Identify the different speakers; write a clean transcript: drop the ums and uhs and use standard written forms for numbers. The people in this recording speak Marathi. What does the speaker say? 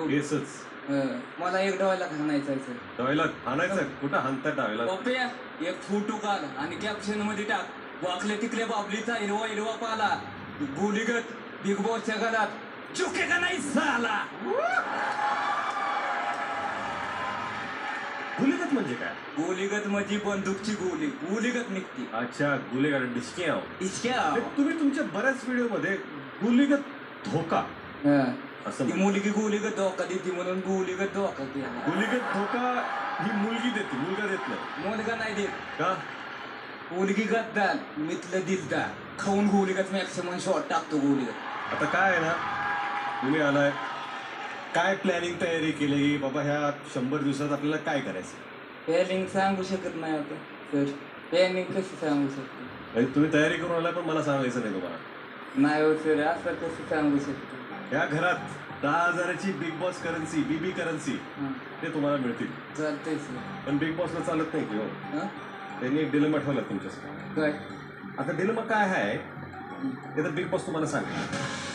Speaker 1: केसच
Speaker 2: मला एक डोळ्याला खाणायचं आहे सर.
Speaker 1: डावीला हाणायचं कुठं हाणता डावीला
Speaker 2: पप्प्या एक फोटो काढ आणि कॅप्शन मध्ये टाक वाकले तिकले बाबलीचा हिरवा हिरवा पाला गोलीगत बिग बॉसच्या घरात चुके का नाही साला.
Speaker 1: गुलीगत म्हणजे काय?
Speaker 2: गोलीगत म्हणजे बंदूकची गोली गोलीगत निघते.
Speaker 1: अच्छा गुलीगत डिस्के आहो.
Speaker 2: इतक्या
Speaker 1: तुम्ही तुमच्या बऱ्याच व्हिडिओ मध्ये गुलीगत धोका असं
Speaker 2: ती मुलगी गोलीगत धोका देते म्हणून गोलीगत धोका केला.
Speaker 1: गुलीगत धोका ही मुलगी देते मुलगा देत नाही.
Speaker 2: मुलगा नाही देत
Speaker 1: का?
Speaker 2: गोलगी गद्दार मितलं दिलदार खाऊन गोलीगत मॅक्सिमम शॉट टाकतो गोलीगत.
Speaker 1: आता काय आहे ना तुम्ही आलाय काय प्लॅनिंग तयारी केली बाबा ह्या 100 दिवसात आपल्याला काय करायचं?
Speaker 2: पेलिंग सांगू शकत नाही आता सर. पेलिंग कशी सांगू शकतो?
Speaker 1: तुम्ही तयारी करून आलाय पण मला सांगायचं नाही तुम्हाला.
Speaker 2: नाही हो सर असं कसं सांगू शकतो?
Speaker 1: या घरात 10,000ची Bigg Boss currency BB currency ते तुम्हाला मिळतील.
Speaker 2: चालतंय सर.
Speaker 1: पण बिग बॉसला चालत नाही की हो. त्यांनी एक डिलेमा ठेवला तुमच्यासाठी.
Speaker 2: काय
Speaker 1: आता डिलेमा काय आहे ते तर बिग बॉस तुम्हाला सांगेल.